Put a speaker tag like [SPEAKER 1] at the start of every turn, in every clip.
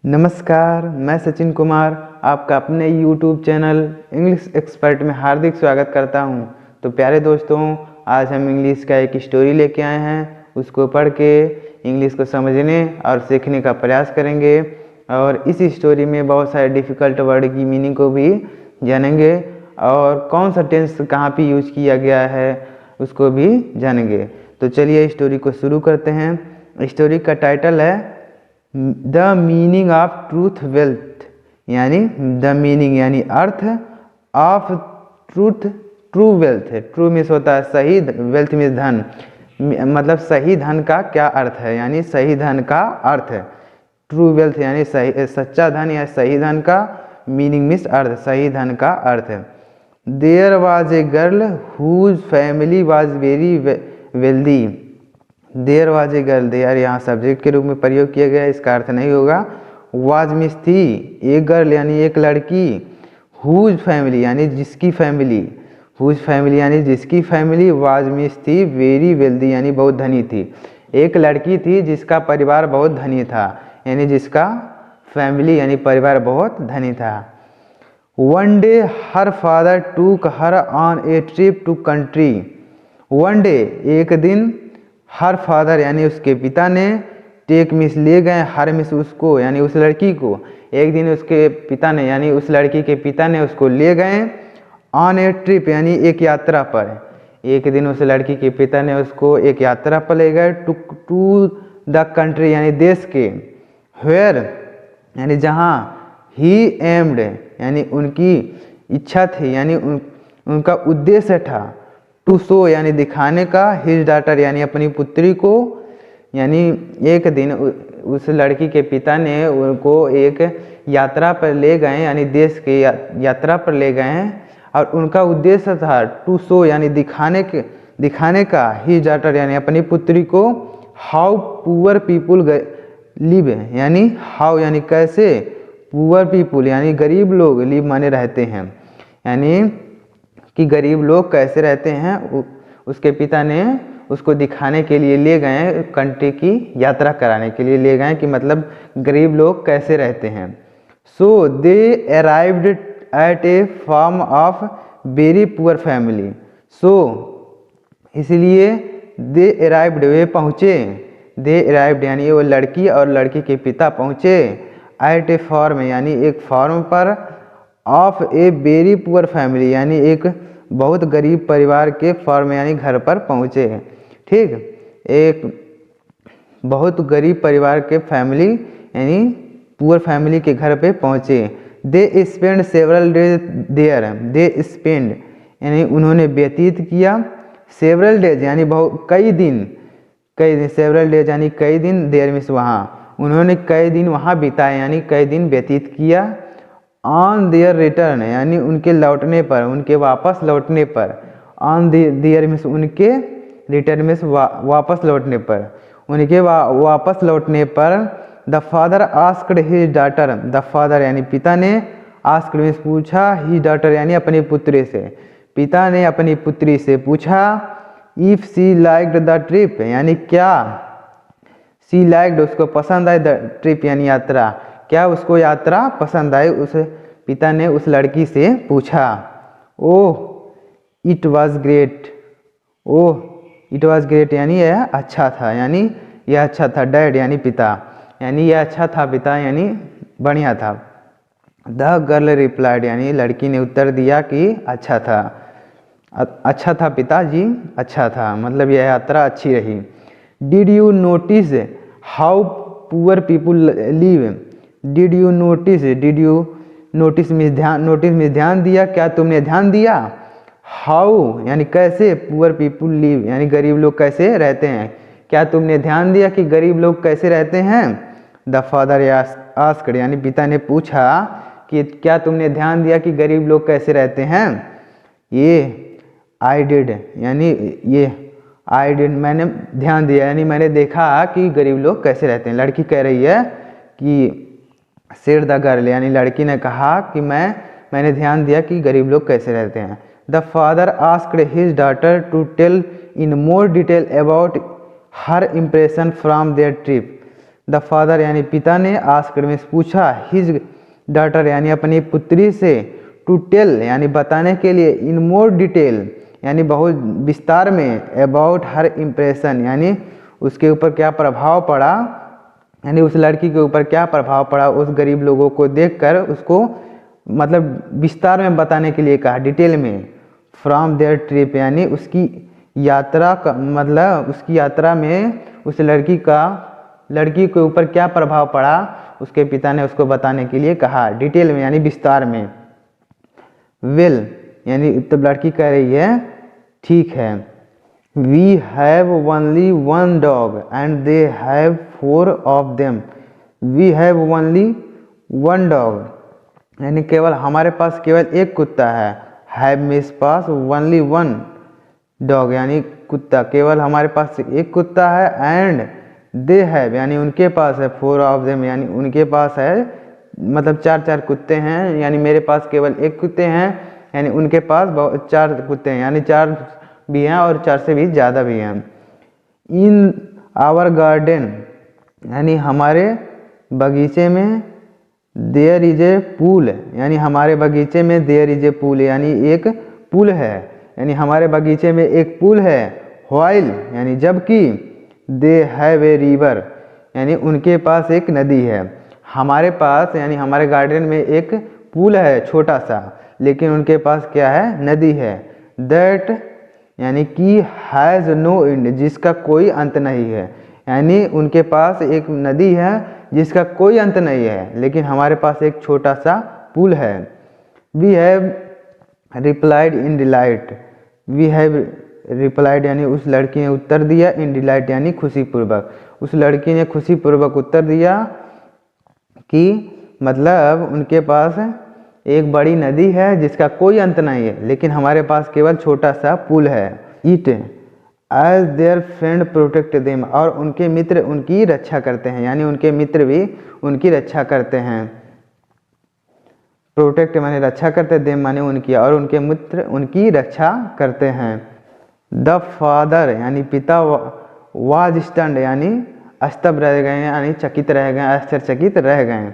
[SPEAKER 1] नमस्कार, मैं सचिन कुमार आपका अपने YouTube चैनल इंग्लिश एक्सपर्ट में हार्दिक स्वागत करता हूं। तो प्यारे दोस्तों, आज हम इंग्लिश का एक स्टोरी लेके आए हैं। उसको पढ़ के इंग्लिश को समझने और सीखने का प्रयास करेंगे और इस स्टोरी में बहुत सारे डिफ़िकल्ट वर्ड की मीनिंग को भी जानेंगे और कौन सा टेंस कहाँ पे यूज किया गया है उसको भी जानेंगे। तो चलिए स्टोरी को शुरू करते हैं। स्टोरी का टाइटल है the meaning of truth wealth, यानी द मीनिंग यानी earth of truth true wealth है। ट्रू मीन्स होता है सही, वेल्थ मीन्स धन, मतलब सही धन का क्या अर्थ है, यानी सही धन का अर्थ है। ट्रू वेल्थ यानी सही सच्चा धन या सही धन का, मीनिंग मीन्स अर्थ, सही धन का अर्थ है। There was a girl whose family was very wealthy. There was a girl, there यहाँ सब्जेक्ट के रूप में प्रयोग किया गया है, इसका अर्थ नहीं होगा। वाज मीन्स थी, एक गर्ल यानी एक लड़की, हुज फैमिली यानी जिसकी फैमिली, हुज फैमिली यानी जिसकी फैमिली, वाज मीन्स थी, वेरी वेल्दी यानी बहुत धनी थी। एक लड़की थी जिसका परिवार बहुत धनी था, यानी जिसका फैमिली यानी परिवार बहुत धनी था। One day her father took her on a trip to country. One day एक दिन, हर फादर यानी उसके पिता ने, टेक मिस ले गए, हर मिस उसको यानी उस लड़की को, एक दिन उसके पिता ने यानी उस लड़की के पिता ने उसको ले गए ऑन ए ट्रिप यानी एक यात्रा पर। एक दिन उस लड़की के पिता ने उसको एक यात्रा पर ले गए टू द कंट्री यानी देश के, वेयर यानी जहाँ, ही एम्ड यानी उनकी इच्छा थी यानी उनका उद्देश्य था, टू शो यानी दिखाने का, हिज डॉटर यानी अपनी पुत्री को, यानी एक दिन उस लड़की के पिता ने उनको एक यात्रा पर ले गए यानी देश के यात्रा पर ले गए और उनका उद्देश्य था टू शो यानी दिखाने का, हिज डॉटर यानी अपनी पुत्री को, हाउ पुअर पीपुल लिव यानी हाउ यानी कैसे, पुअर पीपुल यानी गरीब लोग, लिव माने रहते हैं, यानी कि गरीब लोग कैसे रहते हैं। उसके पिता ने उसको दिखाने के लिए ले गए, कंट्री की यात्रा कराने के लिए ले गए कि मतलब गरीब लोग कैसे रहते हैं। So they arrived at a farm of very poor family. So इसलिए दे अराइव्ड वे पहुँचे, दे अराइव्ड यानी वो लड़की और लड़की के पिता पहुँचे, एट ए फार्म यानी एक फार्म पर, of a very poor family यानी एक बहुत गरीब परिवार के फार्म यानी घर पर पहुँचे। ठीक, एक बहुत गरीब परिवार के फैमिली यानी पुअर फैमिली के घर पे पहुँचे। They spend several days there, they spend यानी उन्होंने व्यतीत किया, सेवरल डेज यानी बहुत कई दिन, सेवरल डेज यानी कई दिन, देयर मीन्स वहाँ, उन्होंने कई दिन वहाँ बिताए यानी कई दिन व्यतीत किया। ऑन देयर रिटर्न यानी उनके लौटने पर, उनके वापस लौटने पर, ऑन देयर मीन्स उनके, रिटर्न मीन्स वापस लौटने पर, उनके वापस लौटने पर, the father asked his daughter, the father यानी पिता ने, आस्क्ड मीन्स पूछा, हिज डॉटर यानी अपनी पुत्री से, पिता ने अपनी पुत्री से पूछा, if she liked the trip यानी क्या, सी लाइक्ड उसको पसंद आई, द ट्रिप यानी यात्रा, क्या उसको यात्रा पसंद आई, उस पिता ने उस लड़की से पूछा। Oh it was great, oh it was great यानी यह अच्छा था, यानी यह अच्छा था, डैड यानी पिता, यानी यह अच्छा था पिता यानी बढ़िया था। द गर्ल रिप्लाइड यानी लड़की ने उत्तर दिया कि अच्छा था, अच्छा था पिताजी, अच्छा था, मतलब यह यात्रा अच्छी रही। Did you notice how poor people live, did you notice, did you notice में ध्यान, नोटिस में ध्यान दिया, क्या तुमने ध्यान दिया, हाउ यानी कैसे, पुअर पीपुल लिव यानी गरीब लोग कैसे रहते हैं, क्या तुमने ध्यान दिया कि गरीब लोग कैसे रहते हैं। द फादर आस्क्ड यानी पिता ने पूछा कि क्या तुमने ध्यान दिया कि गरीब लोग कैसे रहते हैं। ये आई डिड यानी ये आई डिड मैंने ध्यान दिया यानी मैंने देखा कि गरीब लोग कैसे रहते हैं। लड़की कह रही है कि सेड द गर्ल यानी लड़की ने कहा कि मैंने ध्यान दिया कि गरीब लोग कैसे रहते हैं। The father asked his daughter to tell in more detail about her impression from their trip. The father यानी पिता ने आस्क्ड में पूछा हिज डॉटर यानी अपनी पुत्री से टू टेल यानी बताने के लिए इन मोर डिटेल यानी बहुत विस्तार में अबाउट हर इम्प्रेशन यानी उसके ऊपर क्या प्रभाव पड़ा, यानी उस लड़की के ऊपर क्या प्रभाव पड़ा उस गरीब लोगों को देखकर, उसको मतलब विस्तार में बताने के लिए कहा, डिटेल में। फ्रॉम देयर ट्रिप यानी उसकी यात्रा का मतलब उसकी यात्रा में उस लड़की के ऊपर क्या प्रभाव पड़ा उसके पिता ने उसको बताने के लिए कहा, डिटेल में यानी विस्तार में। वेल यानी तब लड़की कह रही है ठीक है। We have only one dog and they have 4 of them. We have only one dog यानी केवल हमारे पास केवल एक कुत्ता है। हैव मीन्स पास, ओनली वन डॉग यानी कुत्ता, केवल हमारे पास एक कुत्ता है। एंड दे हैव यानी उनके पास है 4 ऑफ देम यानी उनके पास है मतलब 4 कुत्ते हैं, यानी मेरे पास केवल एक कुत्ते हैं यानी उनके पास 4 कुत्ते हैं, यानी 4 भी हैं और 4 से भी ज़्यादा भी हैं। इन आवर गार्डन यानी हमारे बगीचे में देयर इज ए पूल यानी हमारे बगीचे में देयर इज ए पूल यानी एक पुल है, यानी हमारे बगीचे में एक पुल है। व्हाइल यानी जबकि दे हैव ए रिवर यानी उनके पास एक नदी है। हमारे पास यानी हमारे गार्डन में एक पूल है छोटा सा, लेकिन उनके पास क्या है, नदी है। दैट यानी कि हैज़ नो एंड जिसका कोई अंत नहीं है, यानी उनके पास एक नदी है जिसका कोई अंत नहीं है, लेकिन हमारे पास एक छोटा सा पुल है। We have replied in delight. We have replied यानी उस लड़की ने उत्तर दिया, इन डिलाइट यानी खुशीपूर्वक। उस लड़की ने खुशीपूर्वक उत्तर दिया कि मतलब उनके पास एक बड़ी नदी है जिसका कोई अंत नहीं है, लेकिन हमारे पास केवल छोटा सा पुल है। It as their friend protect them और उनके मित्र उनकी रक्षा करते हैं, यानी उनके मित्र भी उनकी रक्षा करते हैं। प्रोटेक्ट माने रक्षा करते, देम माने उनकी, और उनके मित्र उनकी रक्षा करते हैं। द फादर यानी पिता वाज स्टन्ड यानी स्तब्ध रह गए यानी चकित रह गए, आश्चर्यचकित रह गए।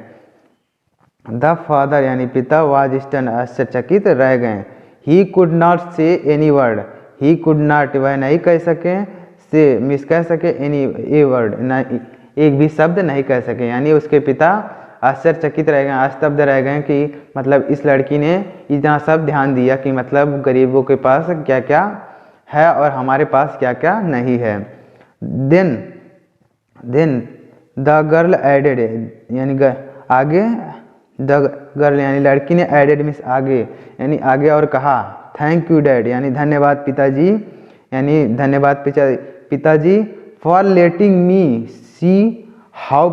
[SPEAKER 1] द फादर यानी पिता वाज स्टन्ड आश्चर्यचकित रह गए। ही कुड नॉट से any word. He could not वह नहीं कह सके, से मिस कह सके, एनी ए वर्ड एक भी शब्द नहीं कह सके, यानी उसके पिता आश्चर्यचकित रह गए, स्तब्ध रह गए कि मतलब इस लड़की ने इतना सब ध्यान दिया कि मतलब गरीबों के पास क्या क्या है और हमारे पास क्या क्या नहीं है। देन द गर्ल एडेड यानी आगे, द गर्ल यानी लड़की ने एडेड मीन्स आगे, यानी आगे और कहा थैंक यू डैड यानी धन्यवाद पिताजी, यानी धन्यवाद पिताजी for letting me see how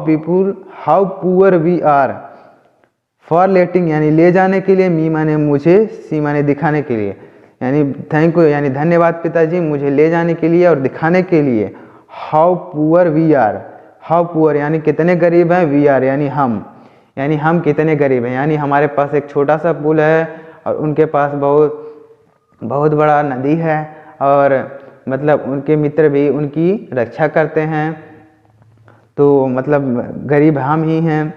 [SPEAKER 1] poor we are. For letting यानी ले जाने के लिए, मी माने मुझे, सी माने दिखाने के लिए, यानी थैंक यू यानी धन्यवाद पिताजी मुझे ले जाने के लिए और दिखाने के लिए। How poor we are, how poor यानी कितने गरीब हैं, वी आर यानी हम कितने गरीब हैं, यानी हमारे पास एक छोटा सा पुल है और उनके पास बहुत बड़ा नदी है, और मतलब उनके मित्र भी उनकी रक्षा करते हैं, तो मतलब गरीब हम ही हैं।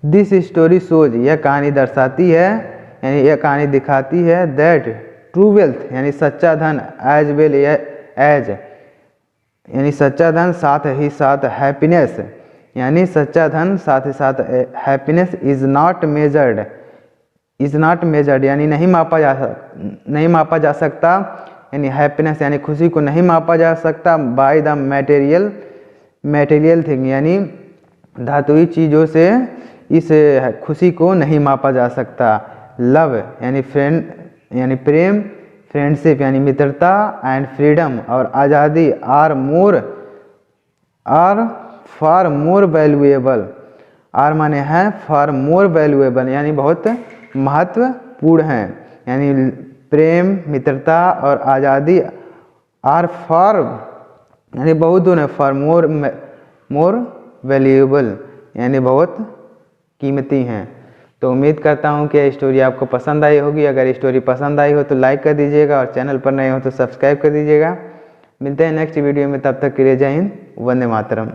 [SPEAKER 1] दिस स्टोरी शोज यह कहानी दर्शाती है यानी यह कहानी दिखाती है दैट ट्रू वेल्थ यानी सच्चा धन एज वेल एज यानी सच्चा धन साथ ही साथ हैप्पीनेस यानी सच्चा धन साथ ही साथ हैप्पीनेस इज नॉट मेजर्ड यानी नहीं मापा जा सकता, यानी हैप्पीनेस यानी खुशी को नहीं मापा जा सकता बाय द मटेरियल थिंग यानी धातुई चीज़ों से इस खुशी को नहीं मापा जा सकता। लव यानी फ्रेंड यानी प्रेम, फ्रेंडशिप यानी मित्रता, एंड फ्रीडम और आज़ादी are far more valuable. Are माने हैं फार मोर वैल्यूएबल यानी बहुत महत्वपूर्ण हैं, यानी प्रेम, मित्रता और आज़ादी आर फार यानी बहुत दूर है, फार मोर वैल्यूएबल यानी बहुत कीमती हैं। तो उम्मीद करता हूँ कि स्टोरी आपको पसंद आई होगी। अगर स्टोरी पसंद आई हो तो लाइक कर दीजिएगा और चैनल पर नए हो तो सब्सक्राइब कर दीजिएगा। मिलते हैं नेक्स्ट वीडियो में, तब तक के लिए जय हिंद, वंदे मातरम।